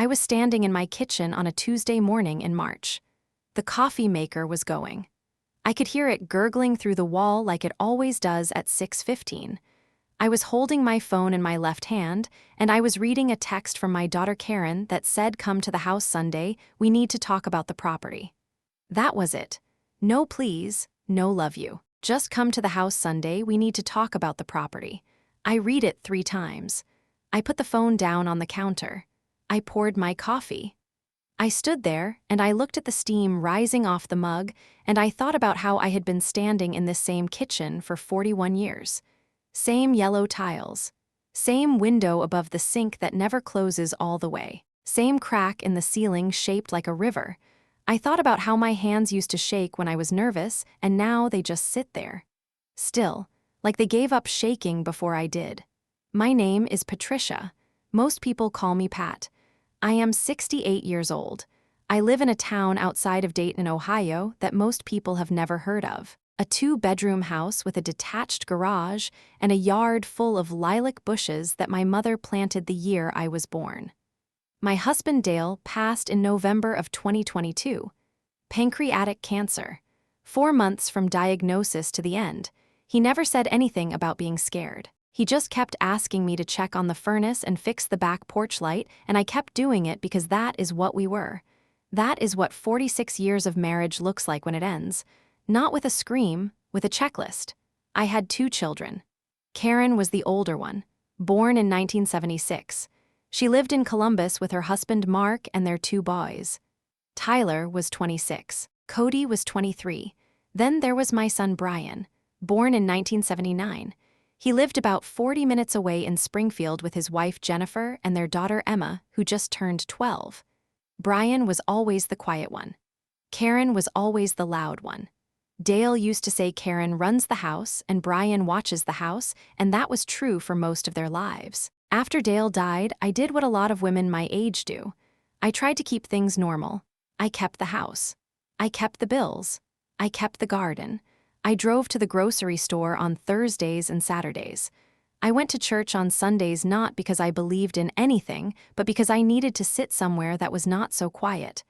I was standing in my kitchen on a Tuesday morning in March. The coffee maker was going. I could hear it gurgling through the wall like it always does at 6:15. I was holding my phone in my left hand, and I was reading a text from my daughter Karen that said, "Come to the house Sunday, we need to talk about the property." That was it. No please, no love you. Just come to the house Sunday, we need to talk about the property. I read it 3 times. I put the phone down on the counter. I poured my coffee. I stood there, and I looked at the steam rising off the mug, and I thought about how I had been standing in this same kitchen for 41 years. Same yellow tiles. Same window above the sink that never closes all the way. Same crack in the ceiling shaped like a river. I thought about how my hands used to shake when I was nervous, and now they just sit there. Still, like they gave up shaking before I did. My name is Patricia. Most people call me Pat. I am 68 years old. I live in a town outside of Dayton, Ohio that most people have never heard of. A 2-bedroom house with a detached garage and a yard full of lilac bushes that my mother planted the year I was born. My husband Dale passed in November of 2022. Pancreatic cancer. 4 months from diagnosis to the end. He never said anything about being scared. He just kept asking me to check on the furnace and fix the back porch light, and I kept doing it because that is what we were. That is what 46 years of marriage looks like when it ends. Not with a scream, with a checklist. I had 2 children. Karen was the older one, born in 1976. She lived in Columbus with her husband Mark and their 2 boys. Tyler was 26. Cody was 23. Then there was my son Brian, born in 1979. He lived about 40 minutes away in Springfield with his wife Jennifer and their daughter Emma, who just turned 12. Brian was always the quiet one. Karen was always the loud one. Dale used to say Karen runs the house and Brian watches the house, and that was true for most of their lives. After Dale died, I did what a lot of women my age do. I tried to keep things normal. I kept the house. I kept the bills. I kept the garden. I drove to the grocery store on Thursdays and Saturdays. I went to church on Sundays not because I believed in anything, but because I needed to sit somewhere that was not so quiet.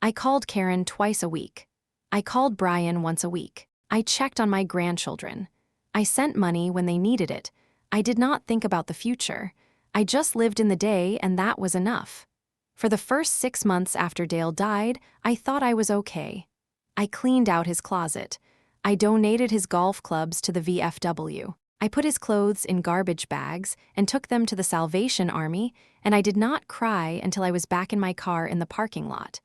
I called Karen twice a week. I called Brian once a week. I checked on my grandchildren. I sent money when they needed it. I did not think about the future. I just lived in the day, and that was enough. For the first 6 months after Dale died, I thought I was okay. I cleaned out his closet. I donated his golf clubs to the VFW. I put his clothes in garbage bags and took them to the Salvation Army, and I did not cry until I was back in my car in the parking lot.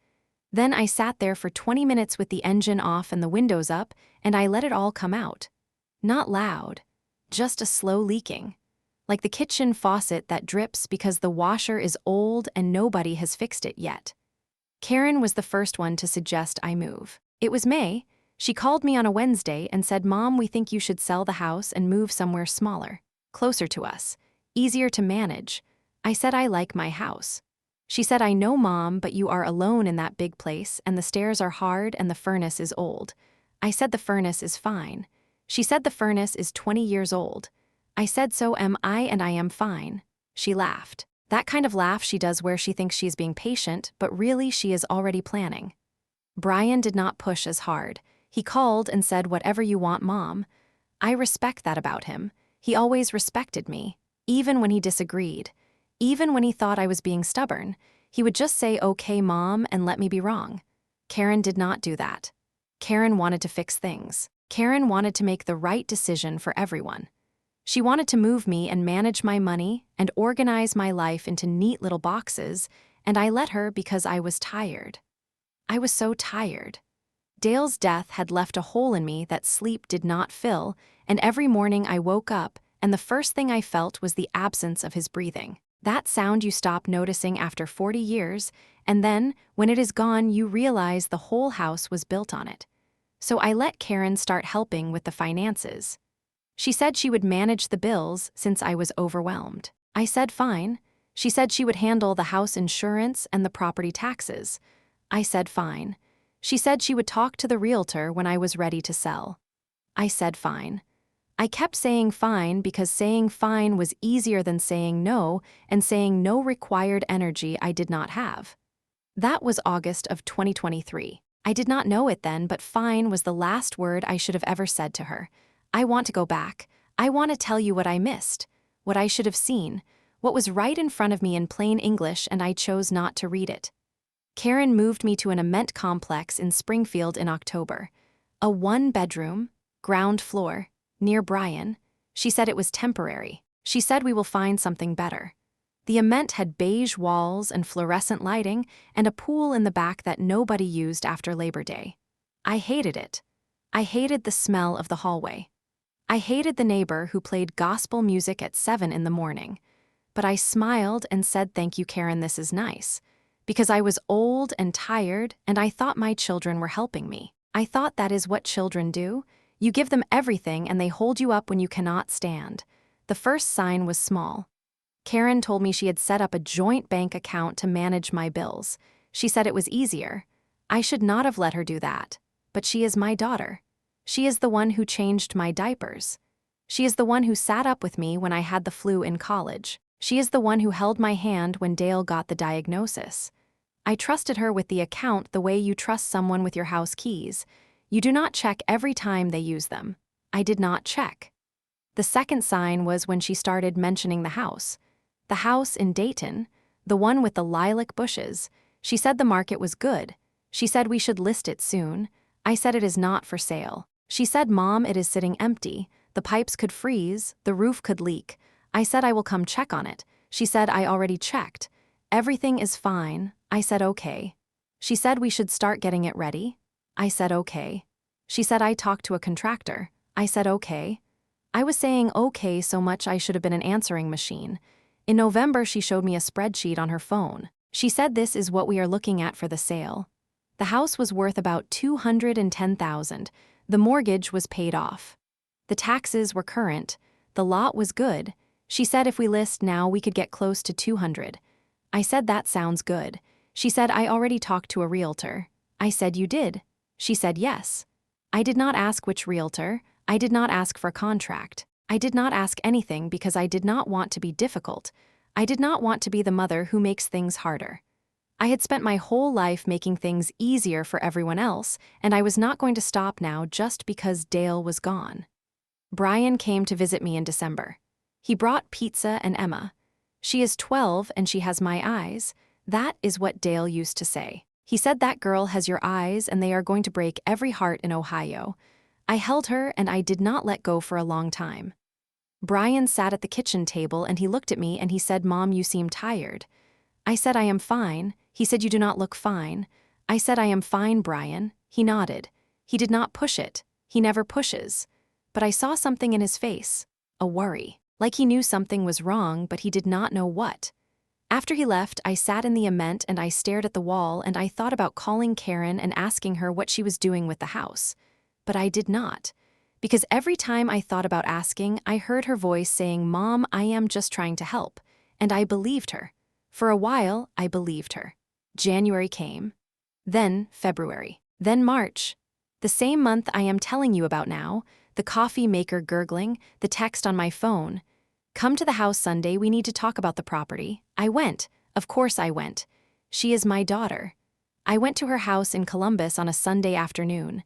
Then I sat there for 20 minutes with the engine off and the windows up, and I let it all come out. Not loud, just a slow leaking. Like the kitchen faucet that drips because the washer is old and nobody has fixed it yet. Karen was the first one to suggest I move. It was May. She called me on a Wednesday and said, "Mom, we think you should sell the house and move somewhere smaller, closer to us, easier to manage." I said I like my house. She said, "I know, Mom, but you are alone in that big place, and the stairs are hard and the furnace is old." I said the furnace is fine. She said the furnace is 20 years old. I said, "So am I, and I am fine." She laughed. That kind of laugh she does where she thinks she is being patient, but really she is already planning. Brian did not push as hard. He called and said, "Whatever you want, Mom." I respect that about him. He always respected me, even when he disagreed. Even when he thought I was being stubborn, he would just say, "Okay, Mom," and let me be wrong. Karen did not do that. Karen wanted to fix things. Karen wanted to make the right decision for everyone. She wanted to move me and manage my money and organize my life into neat little boxes, and I let her because I was tired. I was so tired. Dale's death had left a hole in me that sleep did not fill, and every morning I woke up, and the first thing I felt was the absence of his breathing. That sound you stop noticing after 40 years, and then, when it is gone, you realize the whole house was built on it. So I let Karen start helping with the finances. She said she would manage the bills since I was overwhelmed. I said fine. She said she would handle the house insurance and the property taxes. I said fine. She said she would talk to the realtor when I was ready to sell. I said fine. I kept saying fine because saying fine was easier than saying no, and saying no required energy I did not have. That was August of 2023. I did not know it then, but fine was the last word I should have ever said to her. I want to go back. I want to tell you what I missed, what I should have seen, what was right in front of me in plain English, and I chose not to read it. Karen moved me to an ament complex in Springfield in October. A one-bedroom, ground floor, near Bryan. She said it was temporary. She said we will find something better. The ament had beige walls and fluorescent lighting and a pool in the back that nobody used after Labor Day. I hated it. I hated the smell of the hallway. I hated the neighbor who played gospel music at 7 in the morning. But I smiled and said, "Thank you, Karen, this is nice." Because I was old and tired, and I thought my children were helping me. I thought that is what children do. You give them everything and they hold you up when you cannot stand. The first sign was small. Karen told me she had set up a joint bank account to manage my bills. She said it was easier. I should not have let her do that. But she is my daughter. She is the one who changed my diapers. She is the one who sat up with me when I had the flu in college. She is the one who held my hand when Dale got the diagnosis. I trusted her with the account the way you trust someone with your house keys. You do not check every time they use them. I did not check. The second sign was when she started mentioning the house. The house in Dayton, the one with the lilac bushes. She said the market was good. She said we should list it soon. I said it is not for sale. She said, "Mom, it is sitting empty. The pipes could freeze, the roof could leak." I said I will come check on it. She said I already checked. Everything is fine. I said okay. She said we should start getting it ready. I said okay. She said I talked to a contractor. I said okay. I was saying okay so much I should have been an answering machine. In November, she showed me a spreadsheet on her phone. She said this is what we are looking at for the sale. The house was worth about $210,000. The mortgage was paid off. The taxes were current. The lot was good. She said if we list now, we could get close to 200. I said that sounds good. She said I already talked to a realtor. I said you did. She said yes. I did not ask which realtor. I did not ask for a contract. I did not ask anything because I did not want to be difficult. I did not want to be the mother who makes things harder. I had spent my whole life making things easier for everyone else, and I was not going to stop now just because Dale was gone. Brian came to visit me in December. He brought pizza and Emma. She is 12 and she has my eyes. That is what Dale used to say. He said that girl has your eyes and they are going to break every heart in Ohio. I held her and I did not let go for a long time. Brian sat at the kitchen table and he looked at me and he said, "Mom, you seem tired." I said, "I am fine." He said, "You do not look fine." I said, "I am fine, Brian." He nodded. He did not push it. He never pushes. But I saw something in his face, a worry, like he knew something was wrong, but he did not know what. After he left, I sat in the ament and I stared at the wall and I thought about calling Karen and asking her what she was doing with the house. But I did not. Because every time I thought about asking, I heard her voice saying, "Mom, I am just trying to help." And I believed her. For a while, I believed her. January came. Then February. Then March. The same month I am telling you about now, the coffee maker gurgling, the text on my phone. "Come to the house Sunday, we need to talk about the property." I went. Of course I went. She is my daughter. I went to her house in Columbus on a Sunday afternoon.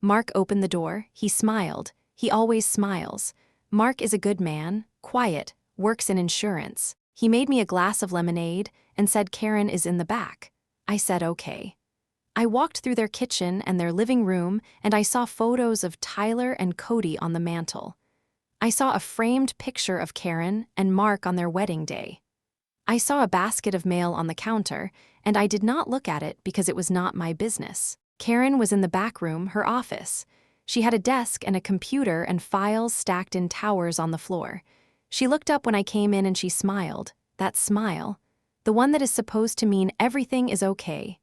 Mark opened the door. He smiled. He always smiles. Mark is a good man, quiet, works in insurance. He made me a glass of lemonade and said Karen is in the back. I said okay. I walked through their kitchen and their living room and I saw photos of Tyler and Cody on the mantle. I saw a framed picture of Karen and Mark on their wedding day. I saw a basket of mail on the counter and I did not look at it because it was not my business. Karen was in the back room, her office. She had a desk and a computer and files stacked in towers on the floor. She looked up when I came in and she smiled. That smile. The one that is supposed to mean everything is okay.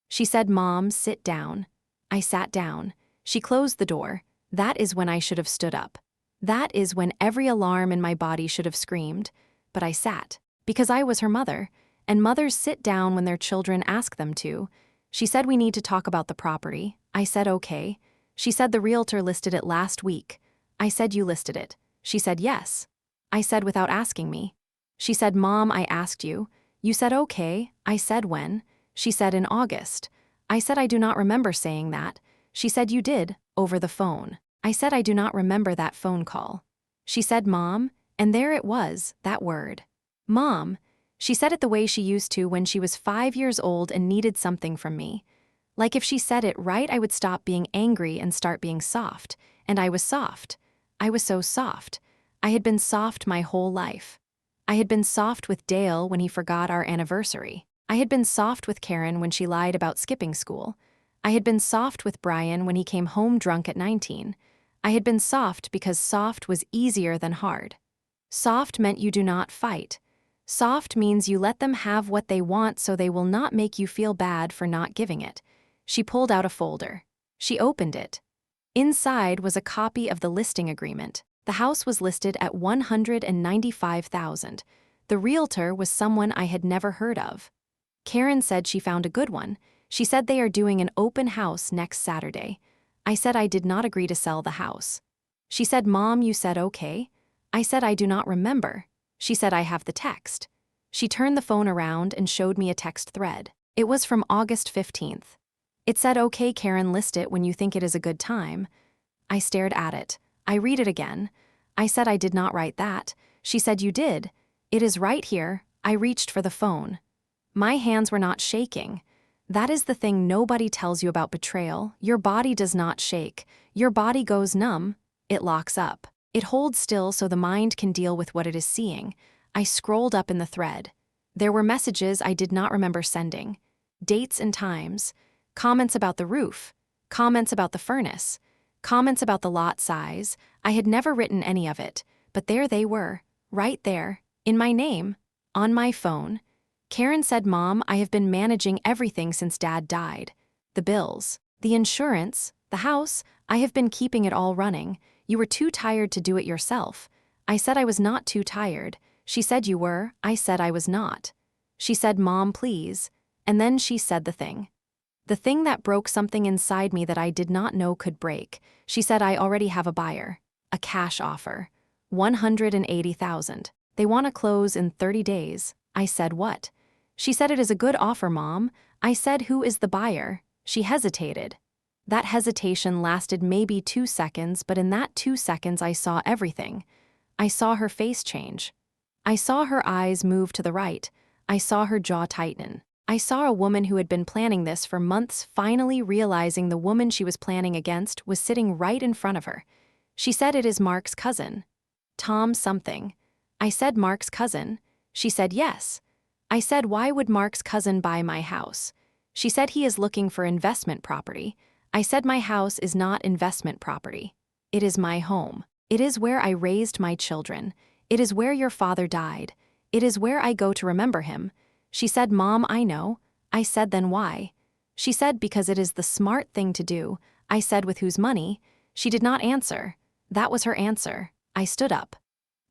She said, "Mom, sit down." I sat down. She closed the door. That is when I should have stood up. That is when every alarm in my body should have screamed. But I sat. Because I was her mother. And mothers sit down when their children ask them to. She said we need to talk about the property. I said okay. She said the realtor listed it last week. I said you listed it. She said yes. I said without asking me. She said, Mom, I asked you. You said okay. I said when. She said in August. I said I do not remember saying that. She said you did, over the phone. I said I do not remember that phone call. She said Mom, and there it was, that word. Mom. She said it the way she used to when she was 5 years old and needed something from me. Like if she said it right, I would stop being angry and start being soft. And I was soft. I was so soft. I had been soft my whole life. I had been soft with Dale when he forgot our anniversary. I had been soft with Karen when she lied about skipping school. I had been soft with Brian when he came home drunk at 19. I had been soft because soft was easier than hard. Soft meant you do not fight. Soft means you let them have what they want so they will not make you feel bad for not giving it. She pulled out a folder. She opened it. Inside was a copy of the listing agreement. The house was listed at $195,000. The realtor was someone I had never heard of. Karen said she found a good one. She said they are doing an open house next Saturday. I said I did not agree to sell the house. She said, Mom, you said okay. I said I do not remember. She said I have the text. She turned the phone around and showed me a text thread. It was from August 15th. It said, okay, Karen, list it when you think it is a good time. I stared at it. I read it again. I said I did not write that. She said you did. It is right here. I reached for the phone. My hands were not shaking. That is the thing nobody tells you about betrayal. Your body does not shake. Your body goes numb. It locks up. It holds still so the mind can deal with what it is seeing. I scrolled up in the thread. There were messages I did not remember sending. Dates and times. Comments about the roof. Comments about the furnace. Comments about the lot size. I had never written any of it, but there they were, right there, in my name, on my phone. Karen said, Mom, I have been managing everything since Dad died. The bills, the insurance, the house, I have been keeping it all running. You were too tired to do it yourself. I said I was not too tired. She said you were. I said I was not. She said, Mom, please. And then she said the thing. The thing that broke something inside me that I did not know could break. She said I already have a buyer. A cash offer. $180,000. They want to close in 30 days. I said what? She said it is a good offer, Mom. I said who is the buyer? She hesitated. That hesitation lasted maybe 2 seconds, but in that 2 seconds I saw everything. I saw her face change. I saw her eyes move to the right. I saw her jaw tighten. I saw a woman who had been planning this for months finally realizing the woman she was planning against was sitting right in front of her. She said it is Mark's cousin. Tom something. I said Mark's cousin. She said yes. I said why would Mark's cousin buy my house? She said he is looking for investment property. I said my house is not investment property. It is my home. It is where I raised my children. It is where your father died. It is where I go to remember him. She said, Mom, I know. I said, then why? She said, because it is the smart thing to do. I said, with whose money? She did not answer. That was her answer. I stood up.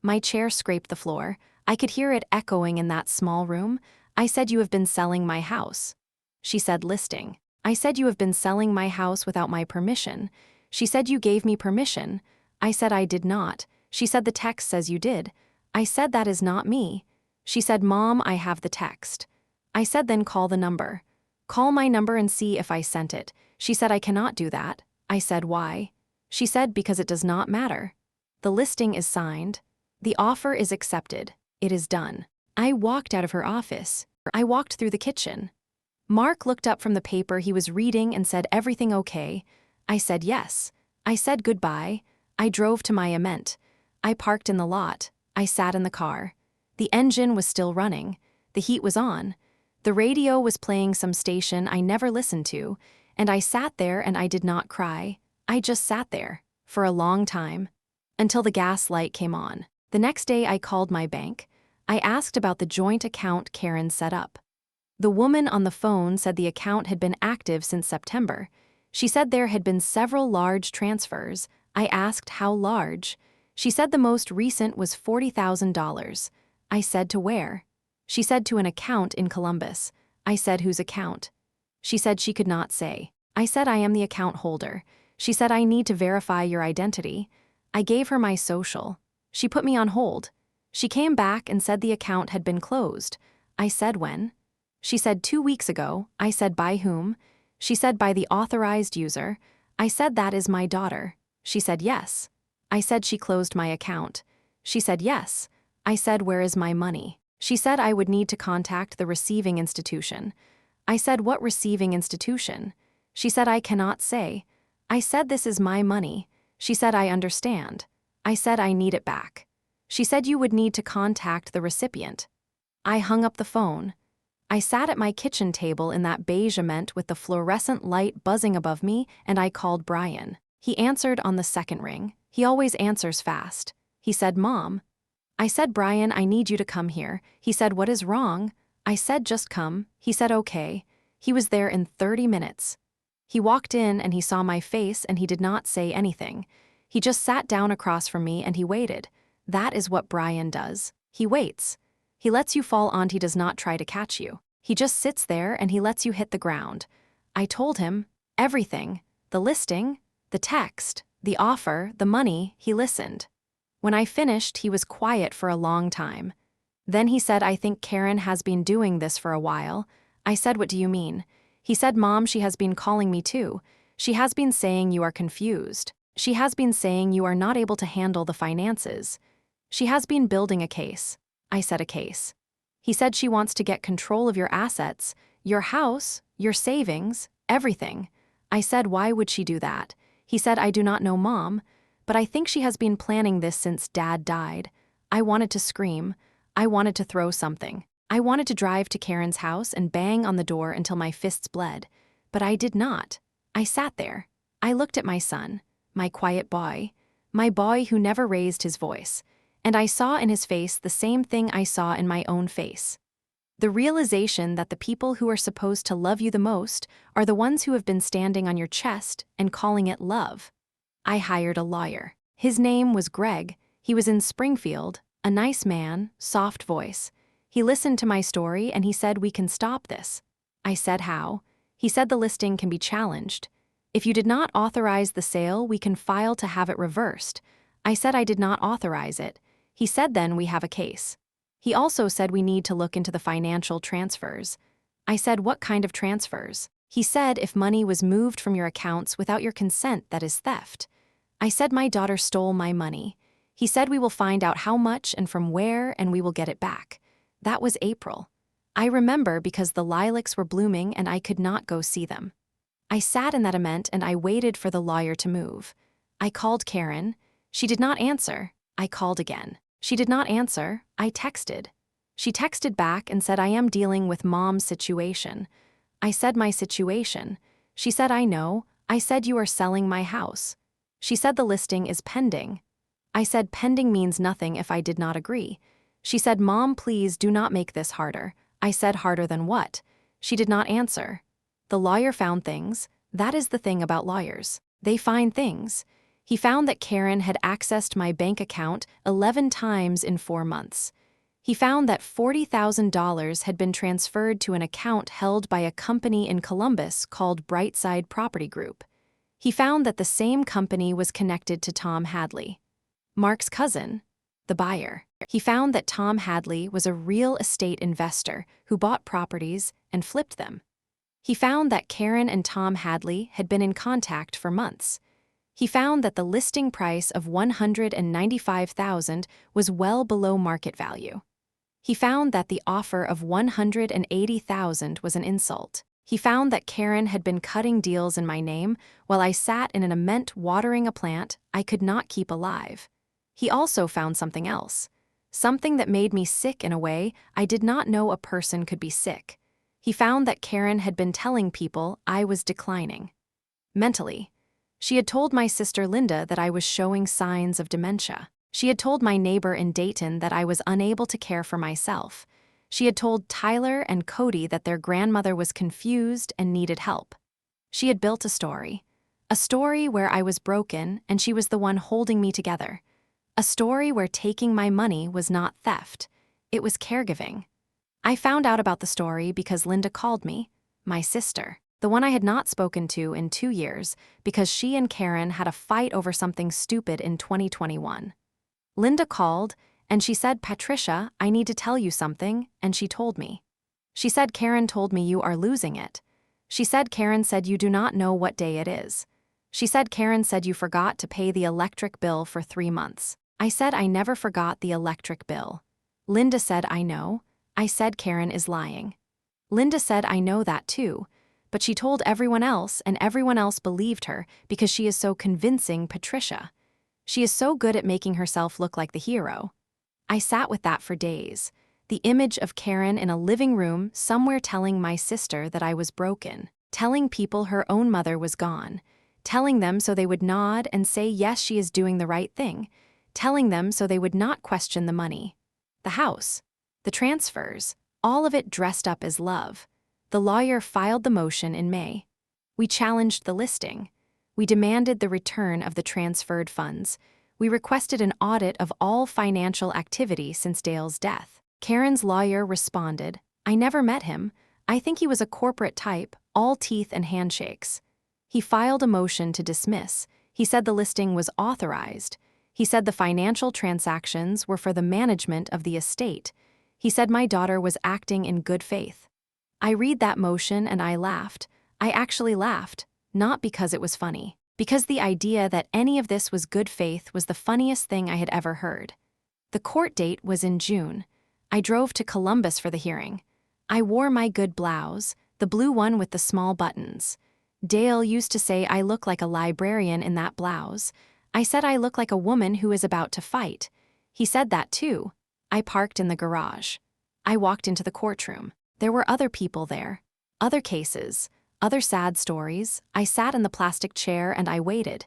My chair scraped the floor. I could hear it echoing in that small room. I said, you have been selling my house. She said, listing. I said, you have been selling my house without my permission. She said, you gave me permission. I said, I did not. She said, the text says you did. I said, that is not me. She said, Mom, I have the text. I said, then call the number. Call my number and see if I sent it. She said, I cannot do that. I said, why? She said, because it does not matter. The listing is signed. The offer is accepted. It is done. I walked out of her office. I walked through the kitchen. Mark looked up from the paper he was reading and said, everything okay? I said, yes. I said goodbye. I drove to my ament. I parked in the lot. I sat in the car. The engine was still running. The heat was on. The radio was playing some station I never listened to, and I sat there and I did not cry. I just sat there, for a long time, until the gas light came on. The next day I called my bank. I asked about the joint account Karen set up. The woman on the phone said the account had been active since September. She said there had been several large transfers. I asked how large. She said the most recent was $40,000. I said to where? She said to an account in Columbus. I said whose account? She said she could not say. I said I am the account holder. She said I need to verify your identity. I gave her my social. She put me on hold. She came back and said the account had been closed. I said when? She said 2 weeks ago. I said by whom? She said by the authorized user. I said that is my daughter. She said yes. I said she closed my account. She said yes. I said where is my money? She said I would need to contact the receiving institution. I said what receiving institution? She said I cannot say. I said this is my money. She said I understand. I said I need it back. She said you would need to contact the recipient. I hung up the phone. I sat at my kitchen table in that beigement with the fluorescent light buzzing above me, and I called Brian. He answered on the second ring. He always answers fast. He said, Mom. I said, Brian, I need you to come here. He said, what is wrong? I said, just come. He said, okay. He was there in 30 minutes. He walked in and he saw my face and he did not say anything. He just sat down across from me and he waited. That is what Brian does. He waits. He lets you fall on. He does not try to catch you. He just sits there and he lets you hit the ground. I told him everything, the listing, the text, the offer, the money. He listened. When I finished, he was quiet for a long time. Then he said, I think Karen has been doing this for a while. I said, what do you mean? He said, Mom, she has been calling me too. She has been saying you are confused. She has been saying you are not able to handle the finances. She has been building a case. I said, a case. He said she wants to get control of your assets, your house, your savings, everything. I said, why would she do that? He said, I do not know, Mom, but I think she has been planning this since Dad died. I wanted to scream. I wanted to throw something. I wanted to drive to Karen's house and bang on the door until my fists bled. But I did not. I sat there. I looked at my son, my quiet boy, my boy who never raised his voice, and I saw in his face the same thing I saw in my own face. The realization that the people who are supposed to love you the most are the ones who have been standing on your chest and calling it love. I hired a lawyer. His name was Greg. He was in Springfield, a nice man, soft voice. He listened to my story and he said, we can stop this. I said, how? He said the listing can be challenged. If you did not authorize the sale, we can file to have it reversed. I said I did not authorize it. He said then we have a case. He also said we need to look into the financial transfers. I said, what kind of transfers? He said if money was moved from your accounts without your consent, that is theft. I said my daughter stole my money. He said we will find out how much and from where and we will get it back. That was April. I remember because the lilacs were blooming and I could not go see them. I sat in that event and I waited for the lawyer to move. I called Karen. She did not answer. I called again. She did not answer. I texted. She texted back and said I am dealing with Mom's situation. I said my situation. She said I know. I said you are selling my house. She said the listing is pending. I said pending means nothing if I did not agree. She said, Mom, please do not make this harder. I said harder than what? She did not answer. The lawyer found things. That is the thing about lawyers. They find things. He found that Karen had accessed my bank account 11 times in 4 months. He found that $40,000 had been transferred to an account held by a company in Columbus called Brightside Property Group. He found that the same company was connected to Tom Hadley, Mark's cousin, the buyer. He found that Tom Hadley was a real estate investor who bought properties and flipped them. He found that Karen and Tom Hadley had been in contact for months. He found that the listing price of $195,000 was well below market value. He found that the offer of $180,000 was an insult. He found that Karen had been cutting deals in my name while I sat in an ament watering a plant I could not keep alive. He also found something else, something that made me sick in a way I did not know a person could be sick. He found that Karen had been telling people I was declining mentally. She had told my sister Linda that I was showing signs of dementia. She had told my neighbor in Dayton that I was unable to care for myself. She had told Tyler and Cody that their grandmother was confused and needed help. She had built a story where I was broken and she was the one holding me together. A story where taking my money was not theft, it was caregiving. I found out about the story because Linda called me, my sister. the one I had not spoken to in 2 years because she and Karen had a fight over something stupid in 2021. Linda called, and she said, "Patricia, I need to tell you something," and she told me. She said, "Karen told me you are losing it." She said, "Karen said you do not know what day it is." She said, "Karen said you forgot to pay the electric bill for 3 months." I said, "I never forgot the electric bill." Linda said, "I know." I said, "Karen is lying." Linda said, "I know that too, but she told everyone else and everyone else believed her because she is so convincing, Patricia. She is so good at making herself look like the hero." I sat with that for days. The image of Karen in a living room somewhere telling my sister that I was broken, telling people her own mother was gone, telling them so they would nod and say, "Yes, she is doing the right thing," telling them so they would not question the money, the house, the transfers, all of it dressed up as love. The lawyer filed the motion in May. We challenged the listing. We demanded the return of the transferred funds. We requested an audit of all financial activity since Dale's death. Karen's lawyer responded, "I never met him. I think he was a corporate type, all teeth and handshakes." He filed a motion to dismiss. He said the listing was authorized. He said the financial transactions were for the management of the estate. He said my daughter was acting in good faith. I read that motion and I laughed. I actually laughed, not because it was funny, because the idea that any of this was good faith was the funniest thing I had ever heard. The court date was in June. I drove to Columbus for the hearing. I wore my good blouse, the blue one with the small buttons. Dale used to say I look like a librarian in that blouse. I said I look like a woman who is about to fight. He said that too. I parked in the garage. I walked into the courtroom. There were other people there, other cases, other sad stories. I sat in the plastic chair and I waited.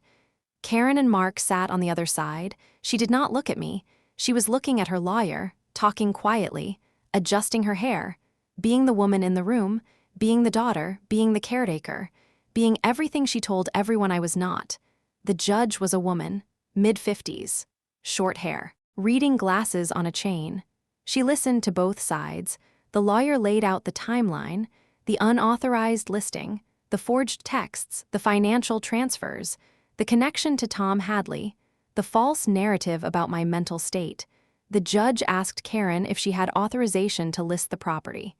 Karen and Mark sat on the other side. She did not look at me. She was looking at her lawyer, talking quietly, adjusting her hair, being the woman in the room, being the daughter, being the caretaker, being everything she told everyone I was not. The judge was a woman, mid-50s, short hair, reading glasses on a chain. She listened to both sides. The lawyer laid out the timeline, the unauthorized listing, the forged texts, the financial transfers, the connection to Tom Hadley, the false narrative about my mental state. The judge asked Karen if she had authorization to list the property.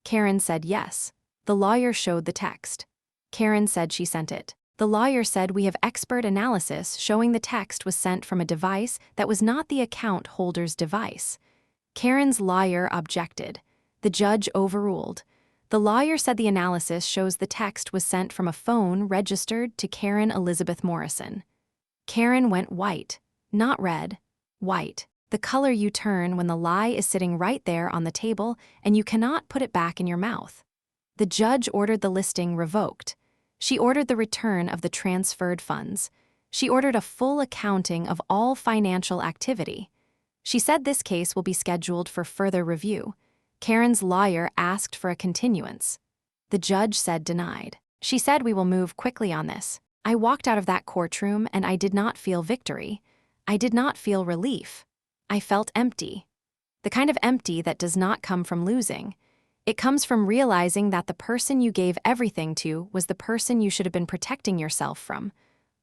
Karen said yes. The lawyer showed the text. Karen said she sent it. The lawyer said we have expert analysis showing the text was sent from a device that was not the account holder's device. Karen's lawyer objected. The judge overruled. The lawyer said the analysis shows the text was sent from a phone registered to Karen Elizabeth Morrison. Karen went white, not red, white, the color you turn when the lie is sitting right there on the table and you cannot put it back in your mouth. The judge ordered the listing revoked. She ordered the return of the transferred funds. She ordered a full accounting of all financial activity. She said this case will be scheduled for further review. Karen's lawyer asked for a continuance. The judge said denied. She said we will move quickly on this. I walked out of that courtroom and I did not feel victory. I did not feel relief. I felt empty. The kind of empty that does not come from losing. It comes from realizing that the person you gave everything to was the person you should have been protecting yourself from.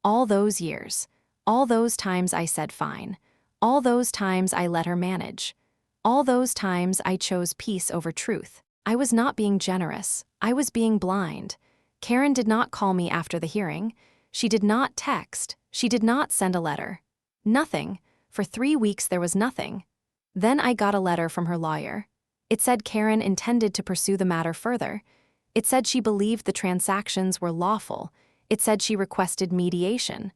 All those years. All those times I said fine. All those times I let her manage. All those times I chose peace over truth. I was not being generous. I was being blind. Karen did not call me after the hearing. She did not text. She did not send a letter. Nothing. For 3 weeks there was nothing. Then I got a letter from her lawyer. It said Karen intended to pursue the matter further. It said she believed the transactions were lawful. It said she requested mediation.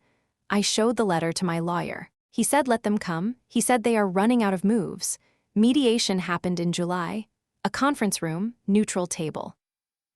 I showed the letter to my lawyer. He said let them come. He said they are running out of moves. Mediation happened in July. A conference room, neutral table.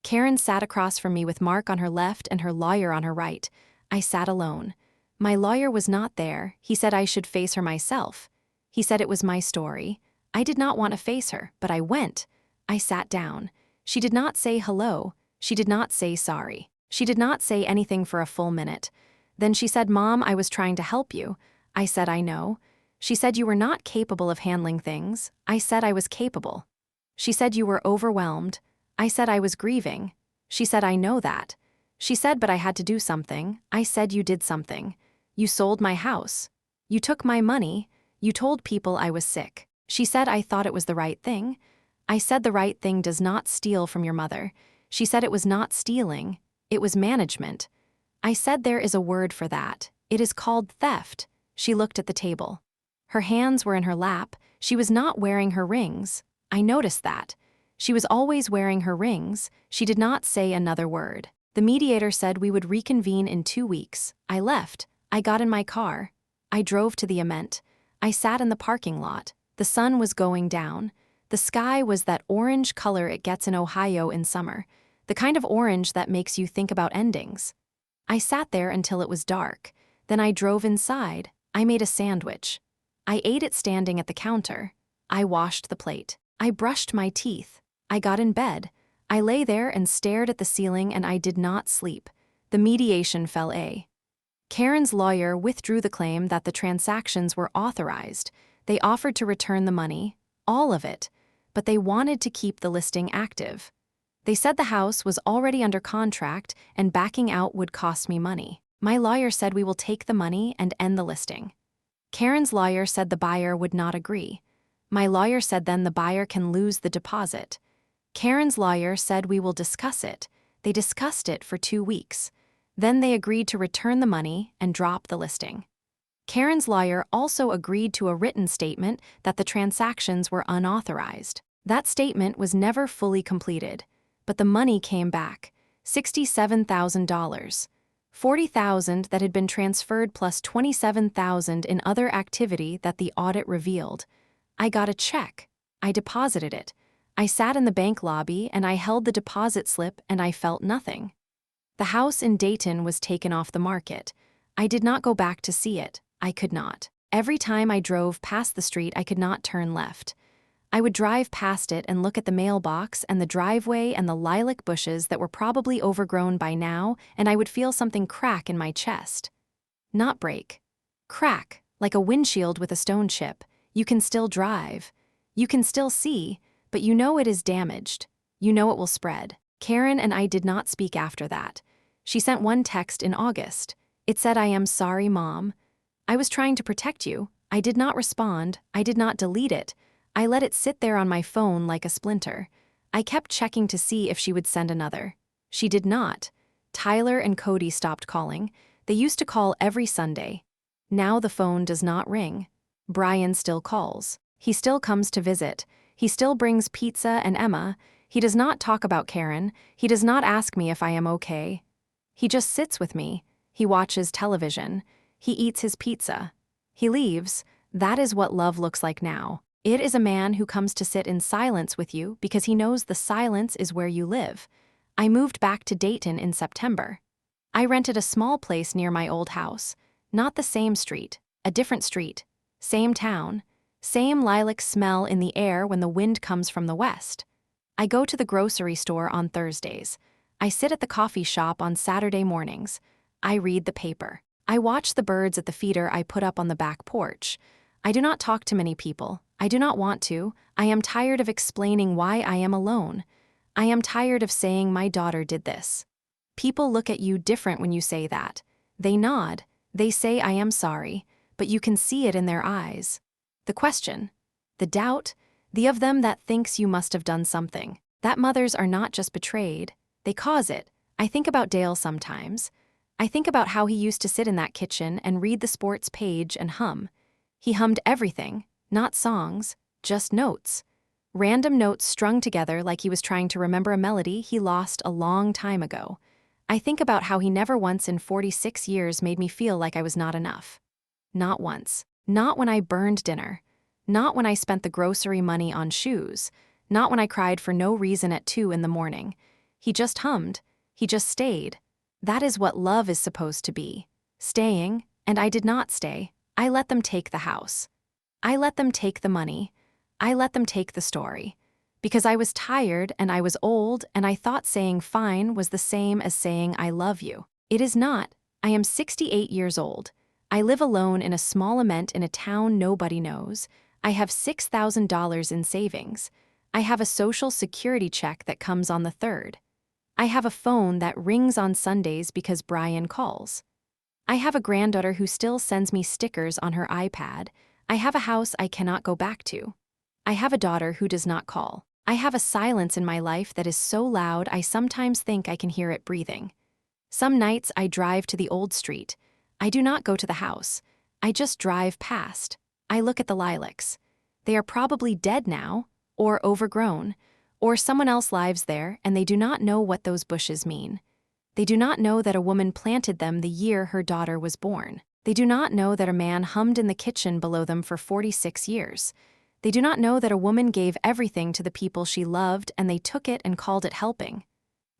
Karen sat across from me with Mark on her left and her lawyer on her right. I sat alone. My lawyer was not there. He said I should face her myself. He said it was my story. I did not want to face her, but I went. I sat down. She did not say hello. She did not say sorry. She did not say anything for a full minute. Then she said, "Mom, I was trying to help you." I said, "I know." She said you were not capable of handling things. I said I was capable. She said you were overwhelmed. I said I was grieving. She said, I know that. She said, but I had to do something. I said, you did something. You sold my house. You took my money. You told people I was sick. She said, I thought it was the right thing. I said, the right thing does not steal from your mother. She said it was not stealing. It was management. I said, there is a word for that. It is called theft. She looked at the table. Her hands were in her lap. She was not wearing her rings. I noticed that. She was always wearing her rings. She did not say another word. The mediator said we would reconvene in 2 weeks. I left. I got in my car. I drove to the event. I sat in the parking lot. The sun was going down. The sky was that orange color it gets in Ohio in summer, the kind of orange that makes you think about endings. I sat there until it was dark. Then I drove inside. I made a sandwich. I ate it standing at the counter. I washed the plate. I brushed my teeth. I got in bed. I lay there and stared at the ceiling, and I did not sleep. The mediation fell A. Karen's lawyer withdrew the claim that the transactions were authorized. They offered to return the money, all of it, but they wanted to keep the listing active. They said the house was already under contract and backing out would cost me money. My lawyer said we will take the money and end the listing. Karen's lawyer said the buyer would not agree. My lawyer said then the buyer can lose the deposit. Karen's lawyer said we will discuss it. They discussed it for 2 weeks. Then they agreed to return the money and drop the listing. Karen's lawyer also agreed to a written statement that the transactions were unauthorized. That statement was never fully completed, but the money came back, $67,000. $40,000 that had been transferred plus $27,000 in other activity that the audit revealed. I got a check. I deposited it. I sat in the bank lobby and I held the deposit slip and I felt nothing. The house in Dayton was taken off the market. I did not go back to see it. I could not. Every time I drove past the street, I could not turn left. I would drive past it and look at the mailbox and the driveway and the lilac bushes that were probably overgrown by now, and I would feel something crack in my chest. Not break. Crack, like a windshield with a stone chip. You can still drive. You can still see, but you know it is damaged. You know it will spread. Karen and I did not speak after that. She sent one text in August. It said, I am sorry, Mom. I was trying to protect you. I did not respond. I did not delete it. I let it sit there on my phone like a splinter. I kept checking to see if she would send another. She did not. Tyler and Cody stopped calling. They used to call every Sunday. Now the phone does not ring. Brian still calls. He still comes to visit. He still brings pizza and Emma. He does not talk about Karen. He does not ask me if I am okay. He just sits with me. He watches television. He eats his pizza. He leaves. That is what love looks like now. It is a man who comes to sit in silence with you because he knows the silence is where you live. I moved back to Dayton in September. I rented a small place near my old house. Not the same street, a different street. Same town. Same lilac smell in the air when the wind comes from the west. I go to the grocery store on Thursdays. I sit at the coffee shop on Saturday mornings. I read the paper. I watch the birds at the feeder I put up on the back porch. I do not talk to many people. I do not want to. I am tired of explaining why I am alone. I am tired of saying my daughter did this. People look at you different when you say that. They nod. They say I am sorry, but you can see it in their eyes. The question, the doubt, the of them that thinks you must have done something. That mothers are not just betrayed, they cause it. I think about Dale sometimes. I think about how he used to sit in that kitchen and read the sports page and hum. He hummed everything, not songs, just notes. Random notes strung together like he was trying to remember a melody he lost a long time ago. I think about how he never once in 46 years made me feel like I was not enough. Not once. Not when I burned dinner. Not when I spent the grocery money on shoes. Not when I cried for no reason at 2 in the morning. He just hummed. He just stayed. That is what love is supposed to be. Staying, and I did not stay. I let them take the house. I let them take the money. I let them take the story. Because I was tired and I was old and I thought saying fine was the same as saying I love you. It is not. I am 68 years old. I live alone in a small ament in a town nobody knows. I have $6,000 in savings. I have a social security check that comes on the 3rd. I have a phone that rings on Sundays because Brian calls. I have a granddaughter who still sends me stickers on her iPad. I have a house I cannot go back to. I have a daughter who does not call. I have a silence in my life that is so loud I sometimes think I can hear it breathing. Some nights I drive to the old street. I do not go to the house. I just drive past. I look at the lilacs. They are probably dead now, or overgrown, or someone else lives there and they do not know what those bushes mean. They do not know that a woman planted them the year her daughter was born. They do not know that a man hummed in the kitchen below them for 46 years. They do not know that a woman gave everything to the people she loved and they took it and called it helping.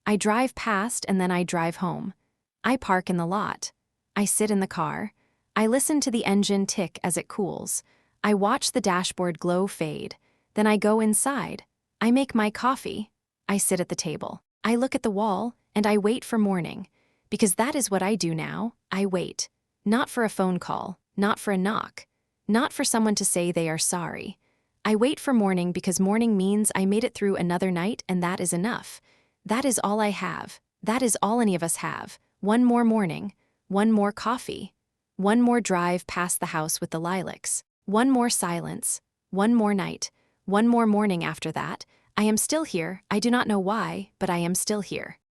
I drive past and then I drive home. I park in the lot. I sit in the car. I listen to the engine tick as it cools. I watch the dashboard glow fade. Then I go inside. I make my coffee. I sit at the table. I look at the wall and I wait for morning. Because that is what I do now. I wait. Not for a phone call, not for a knock, not for someone to say they are sorry. I wait for morning because morning means I made it through another night and that is enough. That is all I have. That is all any of us have. One more morning, one more coffee, one more drive past the house with the lilacs, one more silence, one more night, one more morning after that. I am still here. I do not know why, but I am still here.